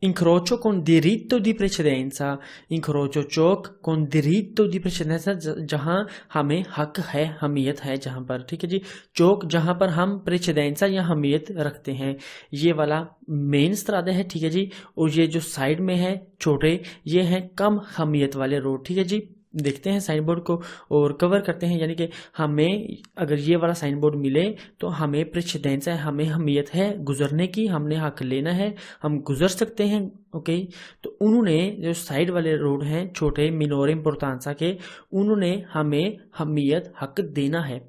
incrocio con diritto di precedenza, incrocio चौक con diritto di precedenza, जहां हमें हक है, हमियत है जहां पर, ठीक है जी। चौक जहां पर हम प्रेचेदेंसा या हमियत रखते हैं, ये वाला मेन स्त्राद है, ठीक है जी। और ये जो साइड में है छोटे, ये हैं कम हमियत वाले रोड, ठीक है जी। देखते हैं साइन बोर्ड को और कवर करते हैं, यानी कि हमें अगर ये वाला साइन बोर्ड मिले तो हमें प्रेचेदेंसा है, हमें हमियत है गुजरने की, हमने हक लेना है, हम गुजर सकते हैं। ओके, तो उन्होंने जो साइड वाले रोड हैं छोटे मिनोरे इम्पोर्टांसा के, उन्होंने हमें हमियत हक देना है,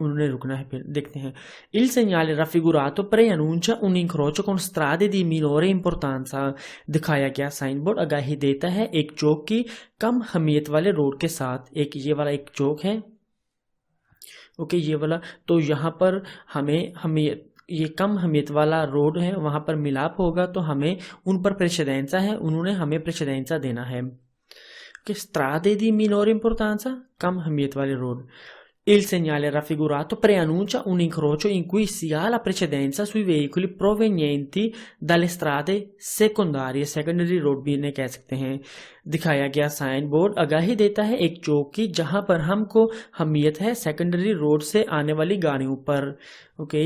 उन्होंने रुकना है। फिर देखते हैं il segnale raffigurato preannuncia un incrocio con strade di minore importanza, दिखाया गया साइन बोर्ड आगाही देता है एक चौक की कम हमियत वाले रोड के साथ। एक ये वाला एक चौक है, ओके ये वाला, तो यहाँ पर हमें ये कम हमियत वाला रोड है, वहां पर मिलाप होगा तो हमें उन पर प्रेचेदेंसा है, उन्होंने हमें प्रेचेदेंसा देना है। कि strade di minore importanza, कम हमियत वाले road. Il segnale raffigurato preannuncia un incrocio in cui si ha la precedenza sui veicoli provenienti dalle strade secondarie, secondary road भी इन्हें कह सकते हैं। दिखाया गया साइन बोर्ड आगाही देता है एक चौक की जहां पर हमको हमियत है सेकेंडरी रोड से आने वाली गाड़ियों पर। ओके,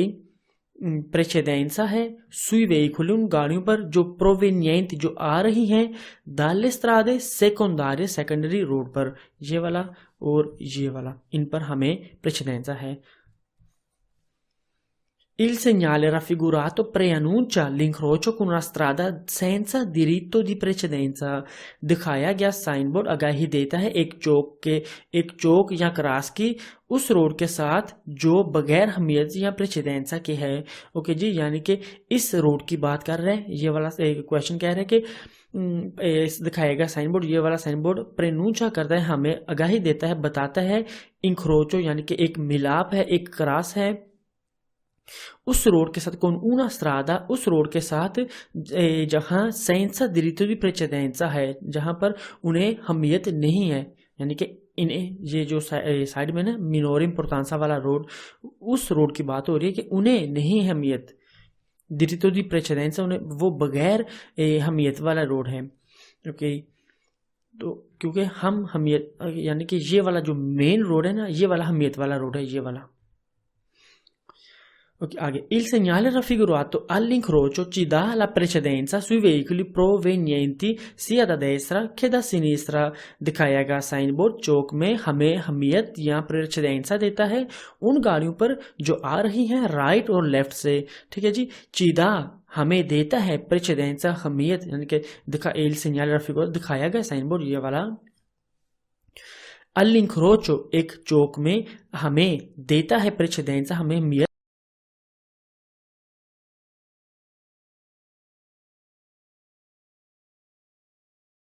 प्रेचेदेंसा है सुई वेहिकुली, उन गाड़ियों पर जो प्रोवेनिएंट जो आ रही हैं, दाले स्त्रादे सेकोंडारे सेकेंडरी रोड पर, ये वाला और ये वाला, इन पर हमें प्रेचेदेंसा है। Il segnale raffigurato preannuncia l'incrocio con una strada senza diritto di precedenza, दिखाया गया साइन बोर्ड आगाही देता है एक चौक या क्रॉस की उस रोड के साथ जो बगैर हमियत या प्रेचेदेंसा के है। ओके जी, यानी कि इस रोड की बात कर रहे हैं। ये वाला क्वेश्चन कह रहे हैं कि दिखाया गया साइन बोर्ड, ये वाला साइन बोर्ड प्रेनूंचा करता है, हमें आगाही देता है, बताता है इंक्रोचो यानी कि एक मिलाप है, एक क्रॉस है उस रोड के साथ, कौन ऊना स्त्रादा, उस रोड के साथ जहां सेंसा दिरितो दी प्रेचेदेंसा है, जहां पर उन्हें हमियत नहीं है, यानी कि इन्हें ये जो साइड में ना मिनोरे इम्पोर्टांसा वाला रोड, उस रोड की बात हो रही है कि उन्हें नहीं है हमियत, दिरितो दी प्रेचेदेंसा, उन्हें वो बगैर हमियत वाला रोड है। ओके, तो क्योंकि हम हमियत यानी कि ये वाला जो मेन रोड है ना, ये वाला हमियत वाला रोड है, ये वाला। Okay, आगे il segnale raffigurato all'incrocio ci dà la precedenza sui veicoli provenienti sia da destra che da sinistra, दिखाया गया साइन बोर्ड चौक में हमें हमियत या प्रेचेदेंसा देता है उन गाड़ियों पर जो आ रही हैं राइट और लेफ्ट से, ठीक है जी। चिदा हमें देता है प्रेचेदेंसा हमियत, यानी कि il segnale raffigurato दिखाया गया साइन बोर्ड ये वाला all'incrocio एक चौक में हमें देता है प्रेचेदेंसा, हमें हमियत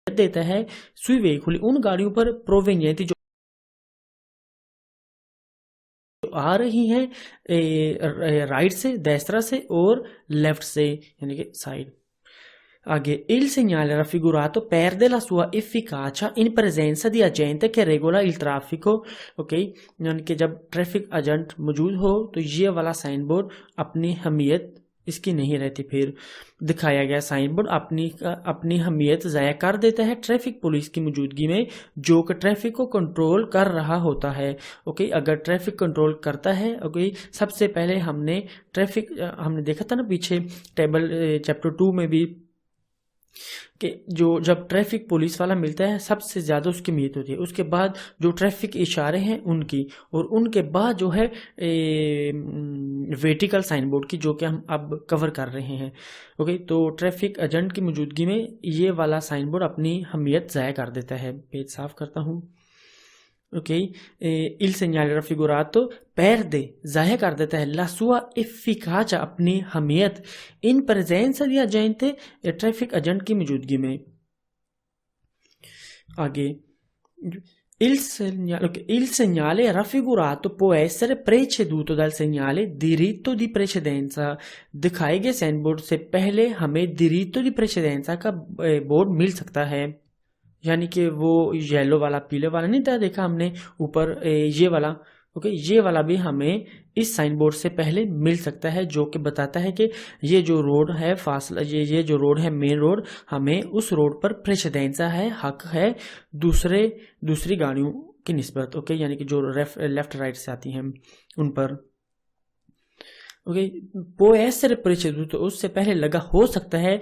देता है सुई वेहिकुली, उन गाड़ियों पर प्रोवेनिएंट जो आ रही हैं राइट से, देस्त्रा से और लेफ्ट से, यानी कि साइड। आगे il segnale raffigurato perde la sua efficacia in presenza di agente che regola il traffico, okay, यानी कि जब ट्रैफिक एजेंट मौजूद हो तो ये वाला साइन बोर्ड अपनी हमियत इसकी नहीं रहती। फिर दिखाया गया साइन बोर्ड अपनी हमियत ज़ाया कर देता है ट्रैफिक पुलिस की मौजूदगी में, जो कि ट्रैफिक को कंट्रोल कर रहा होता है। ओके, अगर ट्रैफिक कंट्रोल करता है, ओके, सबसे पहले हमने देखा था ना पीछे टेबल चैप्टर 2 में भी कि जो जब ट्रैफिक पुलिस वाला मिलता है सबसे ज़्यादा उसकी अहमियत होती है, उसके बाद जो ट्रैफिक इशारे हैं उनकी, और उनके बाद जो है वर्टिकल साइन बोर्ड की, जो कि हम अब कवर कर रहे हैं। ओके, तो ट्रैफिक एजेंट की मौजूदगी में ये वाला साइन बोर्ड अपनी अहमियत ज़ाया कर देता है। पेज साफ करता हूँ। Okay, il segnale raffigurato perde ज़ाहिर कर देता है la sua efficacia अपनी हमियत in presenza di agente, traffic agent की मौजूदगी में। आगे il segnale raffigurato può essere preceduto dal segnale diritto di precedenza, दिखाए गए साइन बोर्ड से पहले हमें diritto di precedenza का बोर्ड मिल सकता है, यानी कि वो येलो वाला पीले वाला नहीं था देखा हमने ऊपर, ये वाला ओके, ये वाला भी हमें इस साइन बोर्ड से पहले मिल सकता है, जो कि बताता है कि ये जो रोड है फासला, ये जो रोड है मेन रोड, हमें उस रोड पर प्रेसिडेंसा है, हक है दूसरी गाड़ियों की निस्बत। ओके, यानी कि जो लेफ्ट राइट से आती हैं उन पर। ओके, può essere preceduto, उससे पहले लगा हो सकता है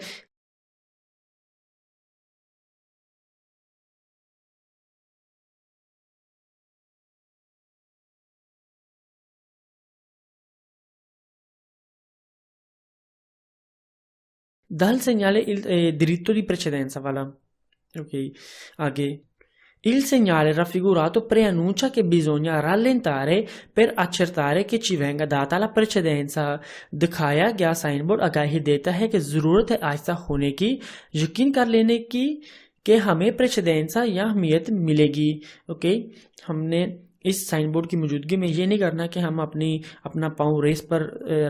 dal segnale il diritto di precedenza वाला। ok, आगे, il segnale raffigurato preannuncia che bisogna rallentare per accertare che ci venga data la precedenza। दिखाया गया साइन बोर्ड आगाही देता है कि जरूरत है आहिस्ता होने की, यकीन कर लेने की कि हमें प्रेसिडेंसा या अहमियत मिलेगी। ओके, हमने इस साइन बोर्ड की मौजूदगी में ये नहीं करना कि हम अपना पाँव रेस पर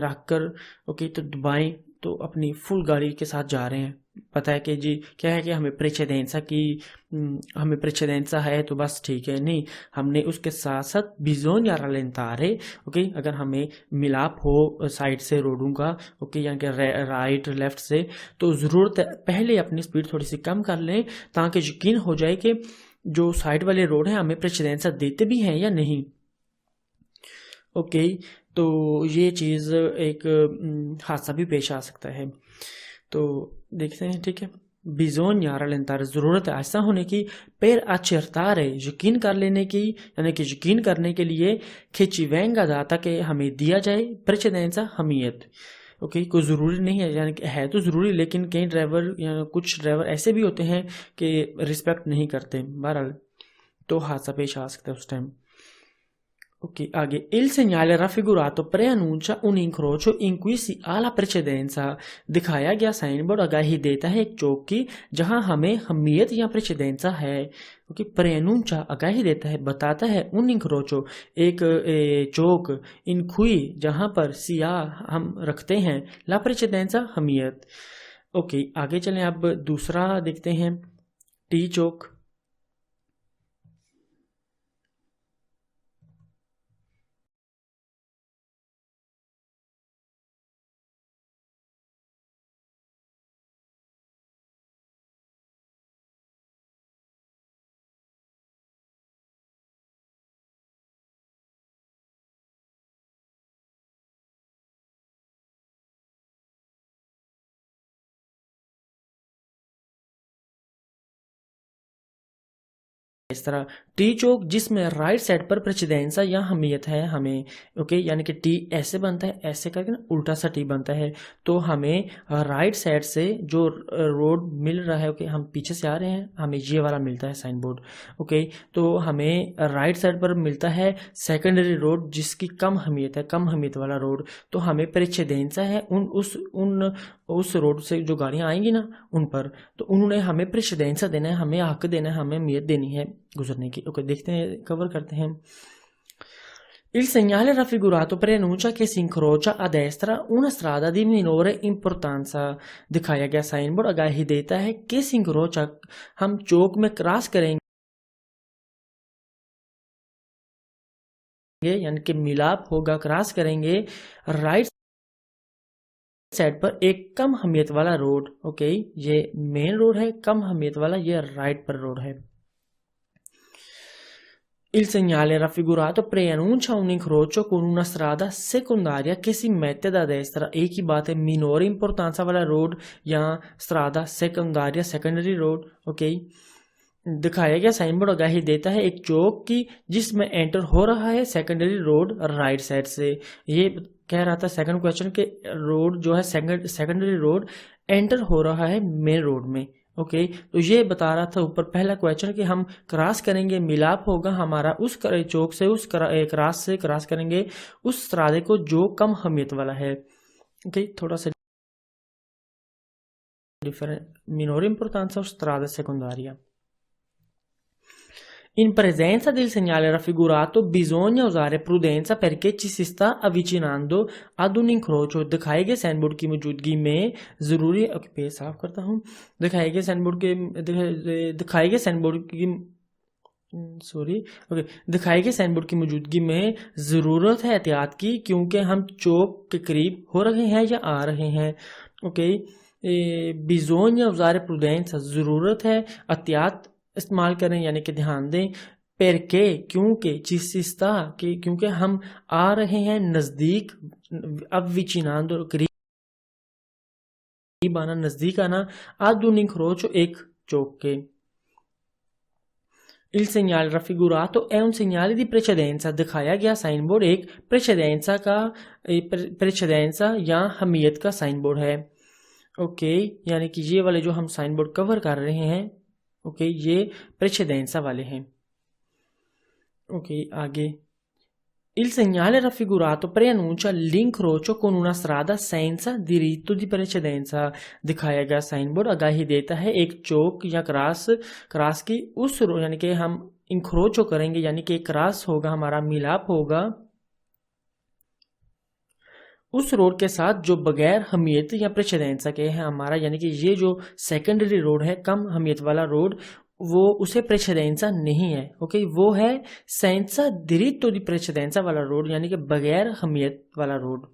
रख कर ओके तो दबाएं तो अपनी फुल गाड़ी के साथ जा रहे हैं। पता है कि जी क्या है कि हमें प्रेसिडेंसा है तो बस ठीक है, नहीं, हमने उसके साथ साथ बिजोन या रलेंतारे। ओके, अगर हमें मिलाप हो साइड से रोडों का, ओके, यानी कि राइट लेफ्ट से, तो ज़रूरत है पहले अपनी स्पीड थोड़ी सी कम कर लें ताकि यकीन हो जाए कि जो साइड वाले रोड हैं हमें प्रेसिडेंसा देते भी हैं या नहीं। ओके, तो ये चीज़ एक हादसा भी पेश आ सकता है, तो देखते हैं। ठीक है, बिजोनिया रलेंतारे, ज़रूरत है ऐसा होने की, पेर अचरतारे, यकीन कर लेने की, यानी कि यकीन करने के लिए, खिचिवेंगा दाता के हमें दिया जाए प्रेसिडेंसा हमियत। ओके, कोई ज़रूरी नहीं है, यानी कि है तो ज़रूरी, लेकिन कई ड्राइवर या कुछ ड्राइवर ऐसे भी होते हैं कि रिस्पेक्ट नहीं करते, बहरहाल तो हादसा पेश आ सकता है उस टाइम। Ok, आगे, il segnale raffigurato preannuncia un incrocio in cui si ha la precedenza। दिखाया गया साइन बोर्ड आगाही देता है एक चौक की जहां हमें हमियत या प्रेसिडेंसा है। ओके, preannuncia आगाही देता है, बताता है, un incrocio एक चौक, in cui जहां पर सिया हम रखते हैं, la precedenza हमियत। ओके, आगे चलें, अब दूसरा देखते हैं, टी चौक। इस तरह टी चौक जिसमें राइट साइड पर प्रेसिडेंसा या हमियत है हमें। ओके, यानी कि टी ऐसे बनता है, ऐसे करके ना उल्टा सा टी बनता है, तो हमें राइट साइड से जो रोड मिल रहा है, ओके, हम पीछे से आ रहे हैं, हमें ये वाला मिलता है साइन बोर्ड। ओके, तो हमें राइट साइड पर मिलता है सेकेंडरी रोड जिसकी कम हमियत है, कम हमियत वाला रोड, तो हमें प्रेसिडेंसा है उस रोड से जो गाड़ियां आएंगी ना उन पर, तो उन्होंने हमें प्रेसिडेंसा देना है, हमें हक देना है, हमें अहमियत देनी है गुजरने की। ओके, देखते हैं, कवर करते हैं। Il segnale raffigurato preannuncia che si incrocia a destra una strada di minore importanza। दिखाया गया साइन बोर्ड आगाही देता है कि si incrocia, हम चौक में क्रॉस करेंगे, यानी कि मिलाप होगा, क्रॉस करेंगे राइट साइड पर एक कम हमियत वाला रोड। ओके, ये मेन रोड है, कम हमियत वाला ये राइट पर रोड है। Il segnale raffigurato preannuncia un incrocio con una strada secondaria che si mette da destra। एक ही बात है, minore importanza वाला रोड या strada secondaria, secondary road। Okay, दिखाया गया साइन बोर्ड आगाही देता है एक चौक की जिसमें एंटर हो रहा है सेकेंडरी रोड राइट साइड से। ये कह रहा था सेकंड क्वेश्चन के रोड जो है सेकेंडरी रोड एंटर हो रहा है मेन रोड में। ओके, तो ये बता रहा था ऊपर पहला क्वेश्चन कि हम क्रॉस करेंगे, मिलाप होगा हमारा उस चौक से, उस क्रॉस से क्रॉस करेंगे उस रास्ते को जो कम अहमियत वाला है। ओके, थोड़ा सा different, minore importanza o strada secondaria। In presenza del segnale raffigurato bisogna usare prudenza perché ci si sta avvicinando ad un incrocio। दिखाए गए साइन बोर्ड की मौजूदगी में जरूरी, पेज साफ करता हूँ, दिखाए गए साइन बोर्ड की सॉरी, ओके, दिखाए गए साइन बोर्ड की मौजूदगी में ज़रूरत है एहतियात की क्योंकि हम चौक के करीब हो रहे हैं या आ रहे हैं। ओके, बिजोन या औजार प्रूडेंस, ज़रूरत है एहतियात इस्तेमाल करें यानी कि ध्यान दें। पेरके, क्योंकि, चिस्ता कि क्योंकि हम आ रहे हैं नज़दीक, अब विचिनांदो करीब आना, नज़दीक आना। ad un incrocio, एक चौक के। Il segnale raffigurato è un segnale di precedenza, दिखाया गया साइन बोर्ड एक प्रेचेदेंसा या हमीयत का साइन बोर्ड है। ओके, यानी कि ये वाले जो हम साइन बोर्ड कवर कर रहे हैं, ओके, ये precedenza वाले हैं। ओके, आगे। Il segnale raffigurato preannuncia l'incrocio con una strada senza diritto di precedenza, दिखाया गया साइन बोर्ड आगाही देता है एक चौक या क्रॉस की उस यानी कि हम इंक्रोचो करेंगे यानी कि क्रॉस होगा, हमारा मिलाप होगा उस रोड के साथ जो बगैर हमीयत या प्रेचेदेंसा के है हमारा, यानी कि ये जो सेकेंडरी रोड है, कम हमीयत वाला रोड, वो उसे प्रेचेदेंसा नहीं है। ओके, वो है सेंसा दिरित्तो दी प्रेचेदेंसा वाला रोड, यानी कि बगैर हमीयत वाला रोड,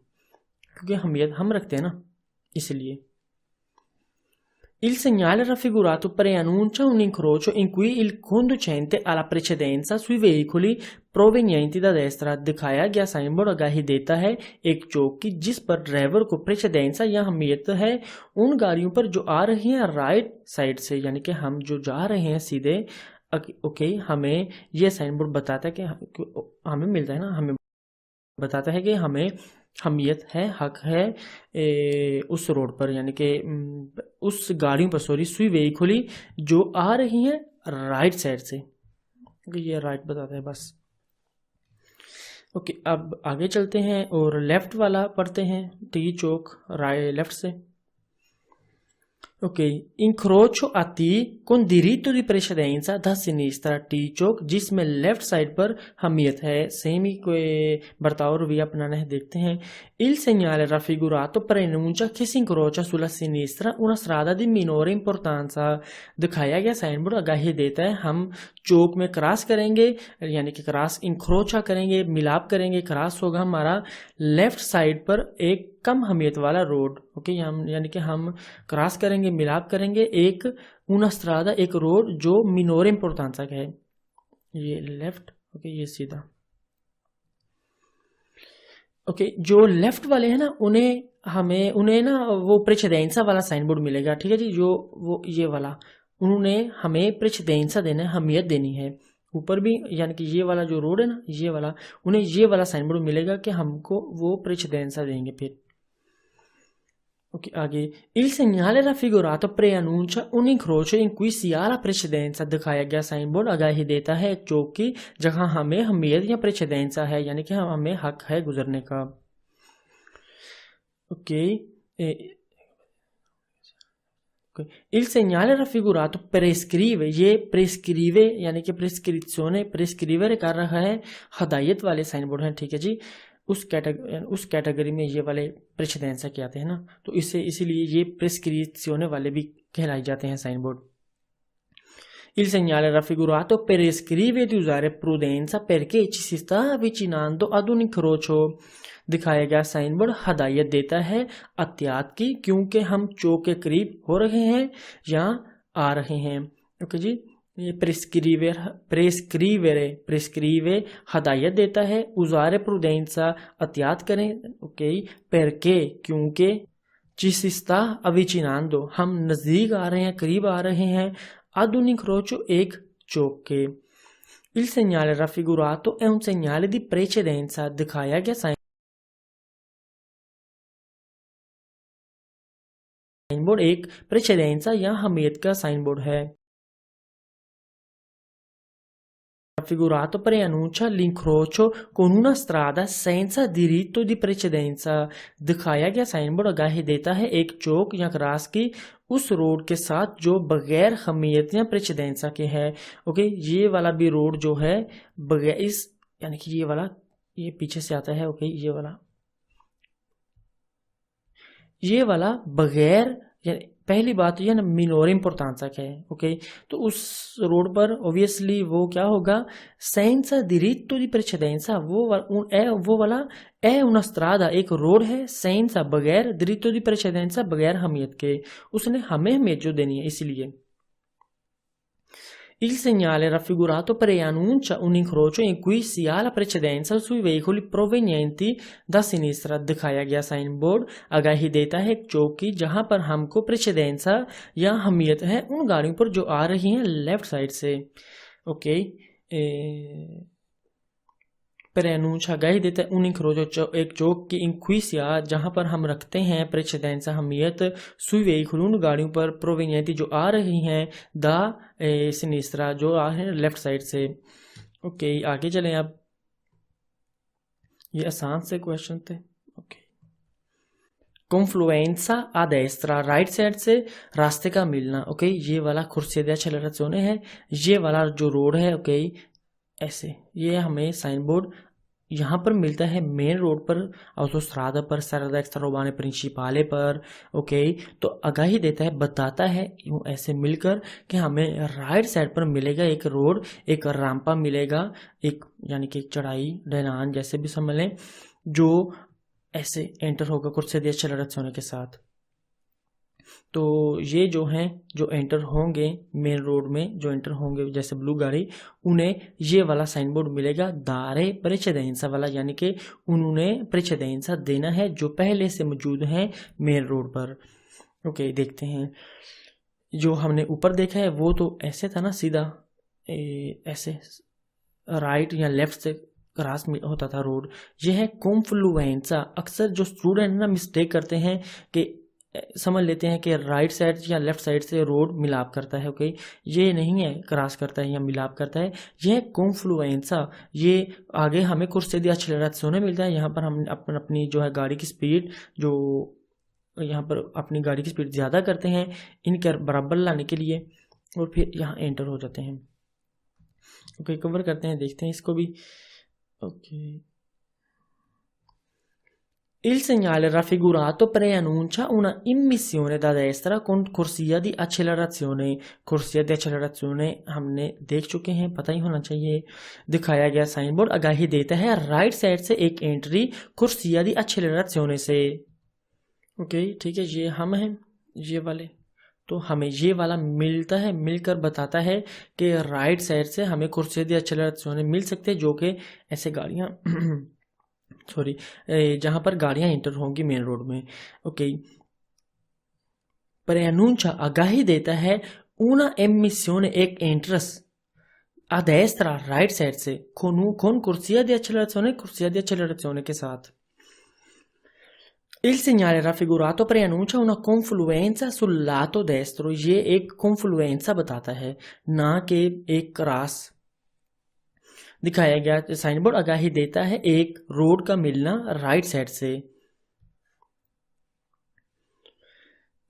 क्योंकि हमीयत हम रखते हैं ना, इसलिए। Il segnale raffigurato preannuncia un incrocio in cui il conducente ha la precedenza sui veicoli provenienti da destra, दिखाया गया साइन बोर्ड आगाही देता है एक चौक की जिस पर ड्राइवर को प्रेचेदेंसा या हमीयत है उन गाड़ियों पर जो आ रही हैं राइट साइड से, यानी कि हम जो जा रहे हैं सीधे। ओके, हमें यह साइन बोर्ड बताता है कि हमें मिलता है ना, हमें बताता है कि हमें हमीयत है, हक है उस रोड पर, यानी कि उस गाड़ियों पर, सॉरी, सुई वेहिकुली जो आ रही हैं राइट साइड से, ये राइट बताता है बस। ओके, अब आगे चलते हैं और लेफ्ट वाला पढ़ते हैं, टी चौक राइट लेफ्ट से। Ok, incrocio a T con diritto di precedenza da sinistra, T चौक जिसमें लेफ्ट साइड पर हमीयत है, सेम ही कोई बर्ताव रवैया अपनाना है, देखते हैं। Il segnale raffigurato preannuncia che si incrocia sulla sinistra una strada di minore importanza, दिखाया गया साइन बोर्ड आगाही देता है हम चौक में क्रॉस करेंगे, यानी कि क्रॉस इंक्रोचा करेंगे, मिलाप करेंगे, क्रॉस होगा हमारा लेफ्ट साइड पर एक कम हमीयत वाला रोड। ओके, यानी कि हम क्रॉस करेंगे, मिलाप करेंगे एक una strada, एक रोड जो मिनोर इम्पोर्टेंसा का है, ये लेफ्ट। ओके, ये सीधा। ओके, जो लेफ्ट वाले हैं ना उन्हें ना वो प्रेचेदेंसा वाला साइन बोर्ड मिलेगा, ठीक है जी, जो वो ये वाला उन्होंने हमें प्रेचेदेंसा देना है, हमीयत देनी है ऊपर भी, यानी कि ये वाला जो रोड है ना, ये वाला, उन्हें ये वाला साइन बोर्ड मिलेगा कि हमको वो प्रेचेदेंसा देंगे फिर। Ok, आगे। Il segnale raffigurato preannuncia un incrocio in cui si ha la precedenza, दिखाया गया साइन बोर्ड आगाही देता है चौक की जहां हमें हमीयत या प्रेचेदेंसा है, यानी कि हमें हक है गुजरने का। Okay, Il segnale raffigurato prescrive, ये प्रेस्क्रीवे यानी कि प्रेस्क्रिप्शोने प्रेस्क्रीवर कर रहा है, हदायत वाले साइन बोर्ड हैं, ठीक है जी, उस कैटेगरी में ये वाले प्रेचेदेंसा के आते हैं ना, तो इसीलिए ये प्रेस्क्रिप्शोने वाले भी कहलाए जाते हैं sign board. Il segnale raffigurato prescrive di usare prudenza perché ci si sta avvicinando ad un incrocio, दिखाया गया साइन बोर्ड हदायत देता है एहतियात की क्योंकि हम चौक के करीब हो रहे हैं या आ रहे हैं। ओके जी, ये प्रेस्क्रीवे हदायत देता है, उजारे प्रूडेंसा एहतियात करें। ओके, परके क्योंकि, चिसिस्ता अविचिनांदो हम नजदीक आ रहे हैं, करीब आ रहे हैं, आधुनिक रोचो एक चौक के। Il segnale raffigurato è un segnale di precedenza, दिखाया गया साइन बोर्ड एक प्रेचेदेंसा या हमीयत का साइन बोर्ड है। Raffigurato preannuncia l'incrocio con una strada senza diritto di precedenza, दिखाया गया साइन बोर्ड आगाही देता है एक चौक या क्रॉस की उस रोड के साथ जो बगैर हमीयत या प्रेचेदेंसा के है। ओके, ये वाला भी रोड जो है बगैर इस, यानी कि ये वाला, ये पीछे से आता है। ओके, ये वाला बगैर पहली बात तो यह ना मिनोर इम्पोर्टेंसा है, ओके। तो उस रोड पर ऑब्वियसली वो क्या होगा, senza diritto di precedenza, वो वाला è una strada, एक रोड है, senza बगैर, diritto di precedenza बगैर हमियत के, उसने हमें हमियत जो देनी है इसलिए। Il segnale raffigurato preannuncia un incrocio in cui si ha la precedenza sui veicoli provenienti da sinistra। दिखाया गया साइन बोर्ड आगाही देता है चौक की जहां पर हमको प्रेसिडेंसा या हमियत है उन गाड़ियों पर जो आ रही हैं लेफ्ट साइड से, ओके। preannuncia आगाही देता है उन incrocio एक चौक की इंक्विसिया जहां पर हम रखते हैं प्रेसिडेंसा हमियत sui veicoli उन गाड़ियों पर provenienti जो आ रही हैं da sinistra जो आ रहे हैं लेफ्ट साइड से, ओके। आगे चलें अब, ये आसान से क्वेश्चन थे, ओके। कॉन्फ्लुएंसा आ destra राइट साइड से रास्ते का मिलना, ओके। ये वाला corsia di accelerazione है, ये वाला जो रोड है, ओके, ऐसे ये हमें साइन बोर्ड यहाँ पर मिलता है मेन रोड पर, autostrada पर, strada extraurbane principale पर, ओके। तो आगाही देता है, बताता है यूं ऐसे मिलकर कि हमें राइट साइड पर मिलेगा एक रोड, एक राम्पा मिलेगा, एक यानी कि एक चढ़ाई ढलान जैसे भी समझ लें, जो ऐसे एंटर होगा corsia di accelerazione के साथ। तो ये जो हैं जो एंटर होंगे मेन रोड में, जो एंटर होंगे जैसे ब्लू गाड़ी, उन्हें ये वाला साइन बोर्ड मिलेगा दारे प्रेसिडेंसा वाला, यानी कि उन्होंने प्रेसिडेंसा देना है जो पहले से मौजूद हैं मेन रोड पर, ओके। देखते हैं जो हमने ऊपर देखा है वो तो ऐसे था ना, सीधा ऐसे राइट या लेफ्ट से क्रॉस होता था रोड। ये है कॉन्फ्लुएंसा। अक्सर जो स्टूडेंट ना मिस्टेक करते हैं कि समझ लेते हैं कि राइट साइड या लेफ्ट साइड से रोड मिलाप करता है, ओके। ये नहीं है क्रॉस करता है या मिलाप करता है, यह कॉन्फ्लुएंसा। ये आगे हमें corsia di accelerazione मिलता है, यहाँ पर हम अपनी जो है गाड़ी की स्पीड, जो यहाँ पर अपनी गाड़ी की स्पीड ज़्यादा करते हैं इनके बराबर लाने के लिए, और फिर यहाँ एंटर हो जाते हैं, ओके। कवर करते हैं, देखते हैं इसको भी, okay. Il segnale raffigurato preannuncia una immissione da destra con corsia di accelerazione। corsia di accelerazione हमने देख चुके हैं, पता ही होना चाहिए। दिखाया गया साइन बोर्ड आगाही देता है राइट साइड से एक एंट्री corsia di accelerazione से, ओके, ठीक है। ये हम हैं ये वाले, तो हमें ये वाला मिलता है, मिलकर बताता है कि राइट साइड से हमें corsia di accelerazione मिल सकते हैं, जो कि ऐसे गाड़ियाँ सॉरी जहां पर गाड़ियां एंटर होंगी मेन रोड में, ओके। preannuncia आगाही देता है una emissione एक entrance a destra right side से con corsia di accelerazione के साथ। Il segnale raffigurato preannuncia una confluenza sul lato destro। ये एक confluenza बताता है, ना कि एक क्रॉस। दिखाया गया साइन बोर्ड आगाही देता है एक रोड का मिलना राइट साइड से।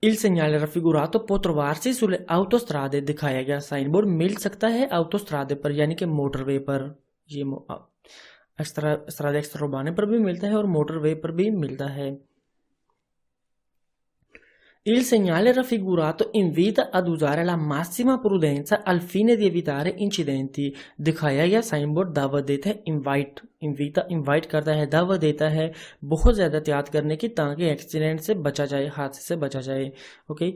Il segnale raffigurato può trovarsi sulle autostrade। दिखाया गया साइन बोर्ड मिल सकता है autostrade पर, यानी कि मोटरवे पर। ये strada extraurbane पर भी मिलता है और मोटरवे पर भी मिलता है। Il segnale raffigurato invita ad usare la massima prudenza al fine di evitare incidenti। दिखाया गया साइन बोर्ड दावत देता है, इन्वाइट करता है, दावत देता है बहुत ज़्यादा एहतियात करने की ताकि एक्सीडेंट से बचा जाए, हादसे से बचा जाए, okay.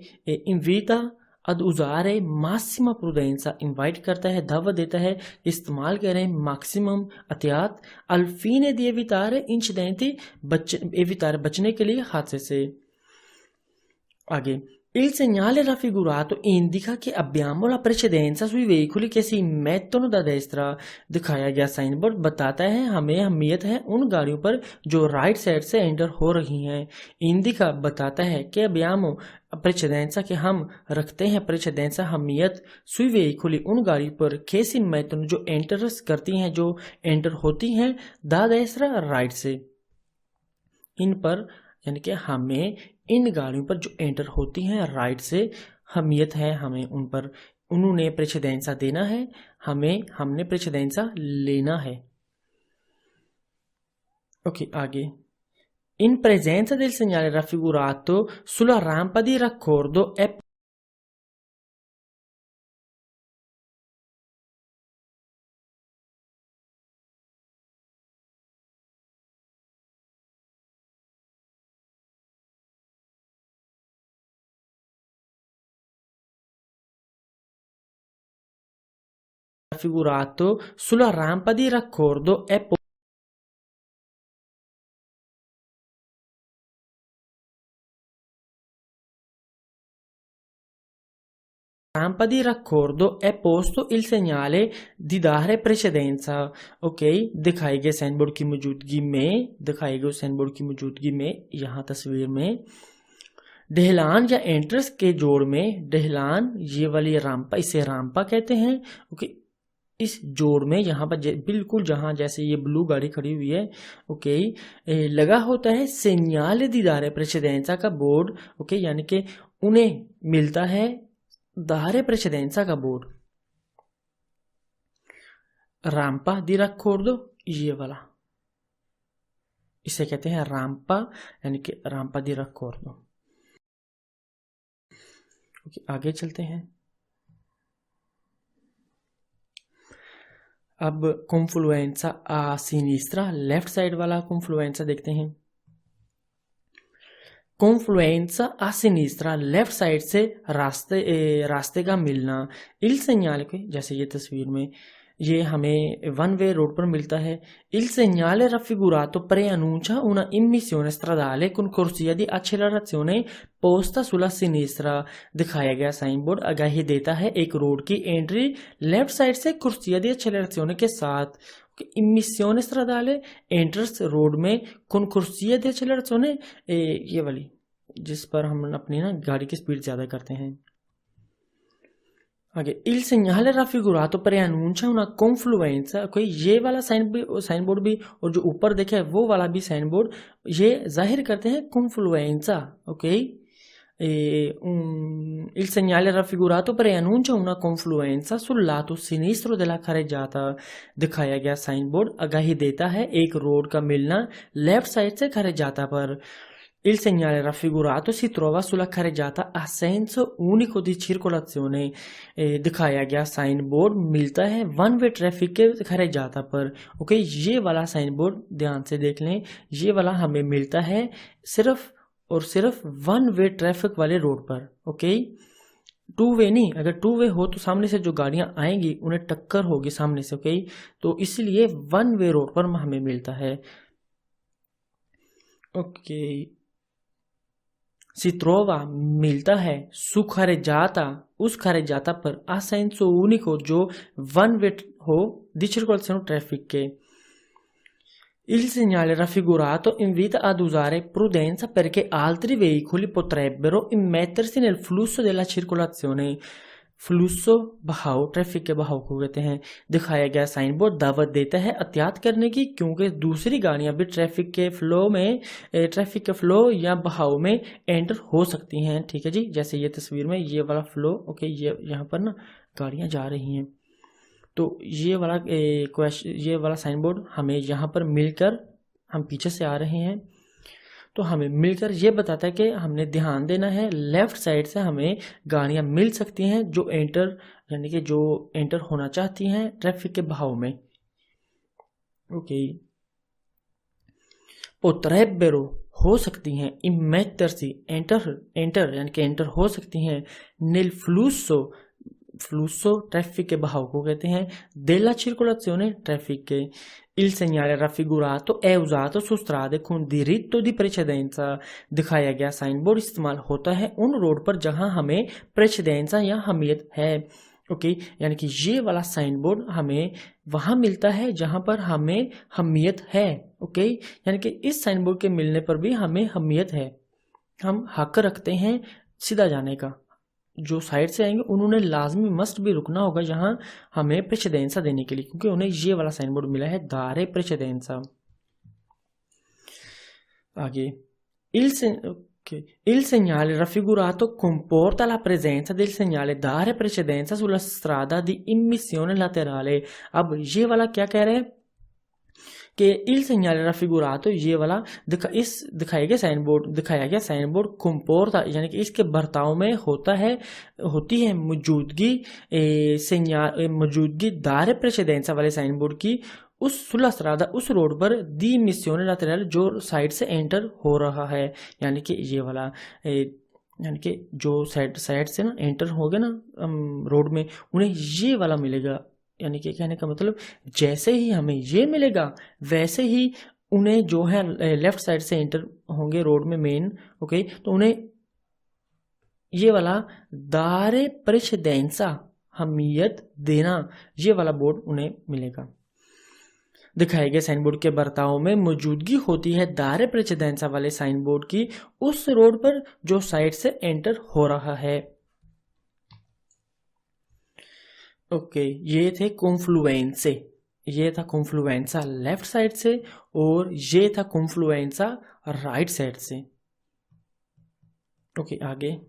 invita ad usare massima prudenza invite करता है, दावत देता है, इस्तेमाल करें मैक्सिमम एहतियात al fine di evitare incidenti बचने के लिए हादसे से। आगे il segnale raffigurato indica che abbiamo la precedenza sui veicoli che si mettono da destra। दिखाया गया साइन बोर्ड बताता है हमें अहमियत है उन गाड़ियों पर जो राइट साइड से एंटर हो रही हैं। indica बताता है कि abbiamo precedenza कि हम रखते हैं precedenza अहमियत sui veicoli उन गाड़ियों पर che si mettono जो एंटर करती हैं, जो एंटर होती हैं da destra राइट से, इन पर, यानी कि हमें इन गाड़ियों पर जो एंटर होती हैं राइट से हमियत है, हमें उन पर, उन्होंने प्रेसिडेंसा देना है, हमने प्रेसिडेंसा लेना है, ओके। आगे In presenza del segnale raffigurato sulla rampa di raccordo è raffigurato sulla rampa di raccordo è rampa di raccordo è posto il segnale di dare precedenza। Okay, दिखाई गए साइन बोर्ड की मौजूदगी में यहाँ तस्वीर में ढलान या एंट्रेंस के जोड़ में ढलान, ये वाली राम्पा, इसे राम्पा कहते हैं। ओके, इस जोड़ में यहाँ पर बिल्कुल जहाँ जैसे ये ब्लू गाड़ी खड़ी हुई है, ओके, लगा होता है सेन्याले दी दारे प्रेसिडेंसा का बोर्ड। ओके, यानी कि उन्हें मिलता है दारे प्रेसिडेंसा का बोर्ड। राम्पा दी रक्कोर्डो, ये वाला, इसे कहते हैं राम्पा, यानी कि राम्पा दी रक्कोर्डो। ओके, आगे चलते हैं। अब कॉन्फ्लुएंसा आ सिनिस्ट्रा, लेफ्ट साइड वाला कॉन्फ्लुएंसा देखते हैं। कॉन्फ्लुएंसा आ सिनिस्ट्रा, लेफ्ट साइड से रास्ते का मिलना। इल सेgnale के, जैसे ये तस्वीर में ये हमें वन वे रोड पर मिलता है। Il segnale raffigurato preannuncia una immissione stradale con corsia di accelerazione posta sulla sinistra। दिखाया गया साइन बोर्ड आगाही देता है एक रोड की एंट्री लेफ्ट साइड से कुर्सिया दी एक्सेलरेशन के साथ। इमिसियोने स्ट्राडाले, एंट्रेंस रोड में, con corsia di accelerazione, ये वाली जिस पर हम अपनी ना गाड़ी की स्पीड ज्यादा करते हैं। आगे, il segnale raffigurato preannuncia una confluenza, कोई ये वाला साइन बोर्ड भी और जो ऊपर देखे वो वाला भी साइन बोर्ड ये जाहिर करते हैं confluenza। Okay, il segnale raffigurato preannuncia una confluenza sul lato sinistro della carreggiata। दिखाया गया साइन बोर्ड आगाही देता है एक रोड का मिलना लेफ्ट साइड से carreggiata पर। Il segnale raffigurato si trova sulla carreggiata a senso unico di circolazione। दिखाया गया साइन बोर्ड मिलता है वन वे ट्रैफिक के carreggiata पर। ओके, ये वाला साइन बोर्ड ध्यान से देख लें, ये वाला हमें मिलता है सिर्फ और सिर्फ वन वे ट्रैफिक वाले रोड पर। ओके, टू वे नहीं, अगर टू वे हो तो सामने से जो गाड़ियां आएंगी उन्हें टक्कर होगी सामने से। ओके, तो इसलिए वन वे रोड पर हमें मिलता है। ओके, si trova मिलता है su carreggiata, उस carreggiata पर a senso unico जो वन वे हो di circolazione traffic के। Il segnale raffigurato invita ad usare prudenza perché altri veicoli potrebbero immettersi nel flusso della circolazione। फ्लूसो बहाव, ट्रैफिक के बहाव को कहते हैं। दिखाया गया साइन बोर्ड दावत देता है एहतियात करने की क्योंकि दूसरी गाड़ियां भी ट्रैफिक के फ्लो या बहाव में एंटर हो सकती हैं। ठीक है जी, जैसे ये तस्वीर में ये वाला फ्लो, ओके, ये यहाँ पर ना गाड़ियां जा रही हैं, तो ये वाला साइन बोर्ड हमें यहाँ पर मिलकर, हम पीछे से आ रहे हैं तो हमें मिलकर ये बताता है कि हमने ध्यान देना है लेफ्ट साइड से हमें गाड़ियां मिल सकती हैं जो यानी कि जो एंटर होना चाहती हैं ट्रैफिक के बहाव में। ओके, पोत्रेबेरो हो सकती हैं, इमेटर्सी एंटर यानी कि एंटर हो सकती हैं, निल फ्लूसो ट्रैफिक के बहाव को कहते हैं, della circolazione ट्रैफिक के। Il segnale raffigurato è usato su strade con diritto di precedenza। दिखाया गया साइन बोर्ड इस्तेमाल होता है उन रोड पर जहां हमें प्रेसिडेंसा या हमियत है। ओके, यानी कि ये वाला साइन बोर्ड हमें वहां मिलता है जहां पर हमें हमियत है। ओके, यानी कि इस साइन बोर्ड के मिलने पर भी हमें हमियत है, हम हक रखते हैं सीधा जाने का। जो साइड से आएंगे उन्होंने लाजमी मस्ट भी रुकना होगा यहाँ हमें प्रेसिडेंसा देने के लिए, क्योंकि उन्हें ये वाला साइन बोर्ड मिला है दारे प्रेसिडेंसा। आगे, il segnale raffigurato comporta la presenza del segnale dare precedenza sulla strada di immissione laterale। अब ये वाला क्या कह रहे हैं, कि il segnale raffigurato ये वाला दिखाया गया साइन बोर्ड comporta यानी कि इसके बर्ताव में होती है मौजूदगी दारे प्रेसिडेंसा वाले साइन बोर्ड की सुlla strada उस रोड पर दी मिसियोने लातेरल जो साइड से एंटर हो रहा है, यानी कि ये वाला यानी कि जो साइड से ना एंटर हो गए ना रोड में, उन्हें ये वाला मिलेगा। यानी कि कहने का मतलब जैसे ही हमें ये मिलेगा वैसे ही उन्हें जो है लेफ्ट साइड से एंटर होंगे रोड में मेन, ओके, तो उन्हें ये वाला दारे प्रेसिडेंसा हमियत देना ये वाला बोर्ड उन्हें मिलेगा। दिखाए गए साइन बोर्ड के बर्ताव में मौजूदगी होती है दारे प्रेसिडेंसा वाले साइन बोर्ड की उस रोड पर जो साइड से एंटर हो रहा है। ओके, ये थे कॉन्फ्लुएंसे, ये था कॉन्फ्लुएंसा लेफ्ट साइड से और ये था कॉन्फ्लुएंसा राइट साइड से। ओके, आगे